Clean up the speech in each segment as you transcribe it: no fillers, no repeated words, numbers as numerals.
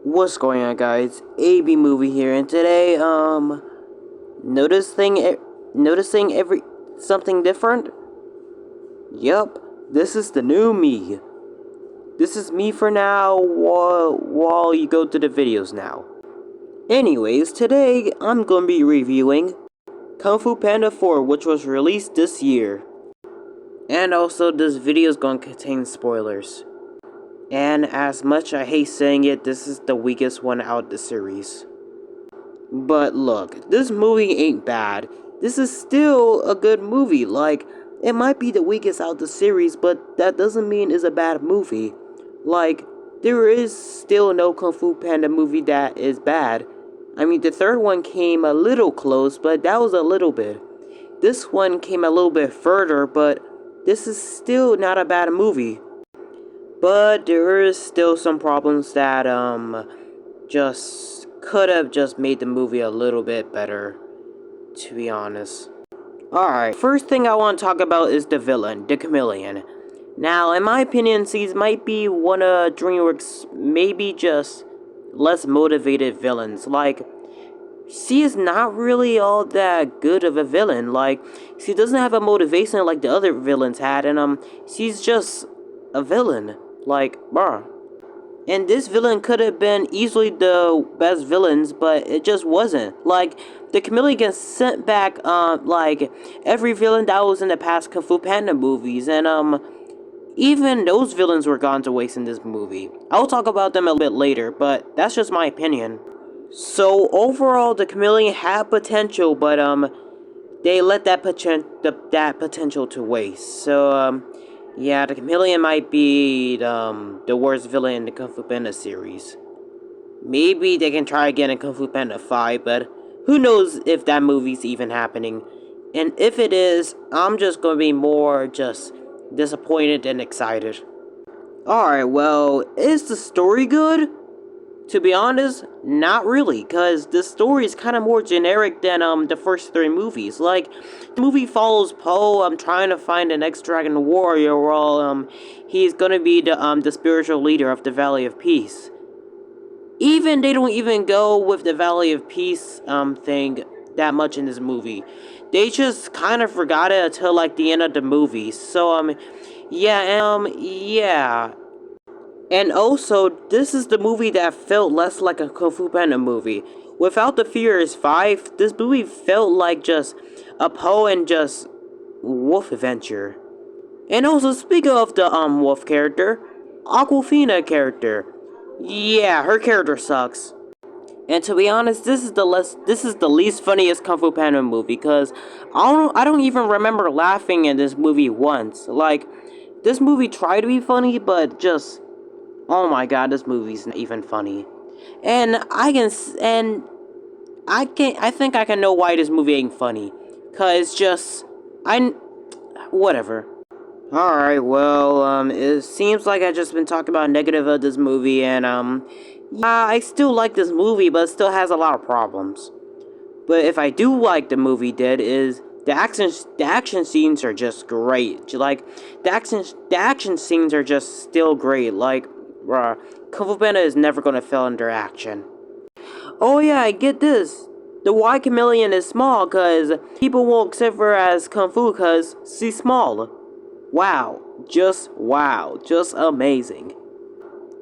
What's going on, guys? AB Movie here, and today, noticing every something different. Yup, this is the new me. This is me for now. While you go to the videos now. Anyways, today I'm gonna be reviewing Kung Fu Panda 4, which was released this year, and also this video is gonna contain spoilers. And as much I hate saying it, this is the weakest one out of the series. But look, this movie ain't bad. This is still a good movie. Like, it might be the weakest out of the series, but that doesn't mean it's a bad movie. Like, there is still no Kung Fu Panda movie that is bad. I mean, the third one came a little close, but that was a little bit. This one came a little bit further, but this is still not a bad movie. But there is still some problems that, just could have just made the movie a little bit better, to be honest. Alright, first thing I want to talk about is the villain, the Chameleon. Now, in my opinion, she might be one of DreamWorks' maybe just less motivated villains. Like, she is not really all that good of a villain. Like, she doesn't have a motivation like the other villains had, and she's just a villain. Like, bruh. And this villain could have been easily the best villains, but it just wasn't. Like, the Chameleon gets sent back, like, every villain that was in the past Kung Fu Panda movies, and, even those villains were gone to waste in this movie. I'll talk about them a bit later, but that's just my opinion. So, overall, the Chameleon had potential, but, they let that potential to waste. So, yeah, the Chameleon might be the worst villain in the Kung Fu Panda series. Maybe they can try again in Kung Fu Panda 5, but who knows if that movie's even happening. And if it is, I'm just gonna be more just disappointed than excited. Alright, well, is the story good? To be honest, not really, because the story is kind of more generic than the first three movies. Like, the movie follows Po trying to find the next Dragon Warrior, while he's gonna be the spiritual leader of the Valley of Peace. Even they don't even go with the Valley of Peace thing that much in this movie. They just kind of forgot it until like the end of the movie. So yeah. And also, this is the movie that felt less like a Kung Fu Panda movie. Without the Furious 5, this movie felt like just a Po and just wolf adventure. And also, speaking of the wolf character, Aquafina character. Yeah, her character sucks. And to be honest, this is the least funniest Kung Fu Panda movie, because I don't even remember laughing in this movie once. Like, this movie tried to be funny, but just, oh my god, this movie's not even funny. And I think I can know why this movie ain't funny. Cause just, whatever. Alright, well, it seems like I've just been talking about negative of this movie, and, yeah, I still like this movie, but it still has a lot of problems. But if I do like the movie is the action scenes are just great. Like, the action scenes are just still great. Like, Kung Fu Panda is never gonna fail under action. Oh yeah, I get this. The Y Chameleon is small cause people won't accept her as Kung Fu cause she's small. Wow, just amazing.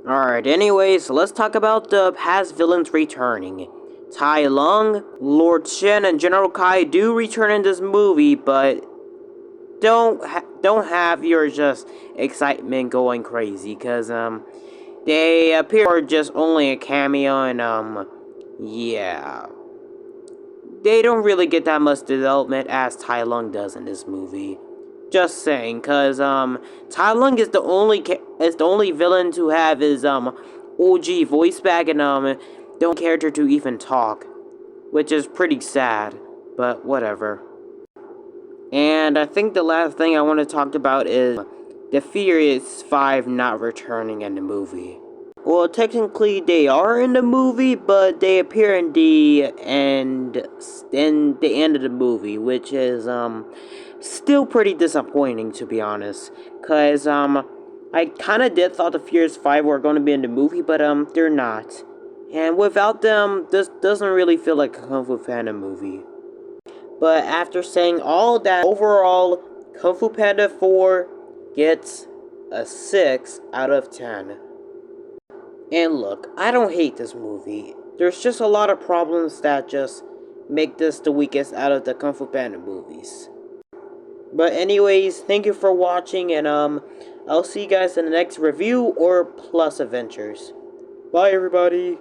Alright, anyways, so let's talk about the past villains returning. Tai Lung, Lord Shen, and General Kai do return in this movie, but don't have your just excitement going crazy, cause they appear just only a cameo, and yeah, they don't really get that much development as Tai Lung does in this movie. Just saying, cause Tai Lung is the only villain to have his OG voice back, and the only character to even talk, which is pretty sad, but whatever. And I think the last thing I want to talk about is the Furious 5 not returning in the movie. Well, technically they are in the movie, but they appear in the end of the movie, which is still pretty disappointing, to be honest. Cause I kinda did thought the Furious 5 were gonna be in the movie, but they're not. And without them, this doesn't really feel like a Kung Fu Panda movie. But after saying all that, overall, Kung Fu Panda 4 gets a 6 out of 10. And look, I don't hate this movie. There's just a lot of problems that just make this the weakest out of the Kung Fu Panda movies. But anyways, thank you for watching, and I'll see you guys in the next review or plus adventures. Bye everybody!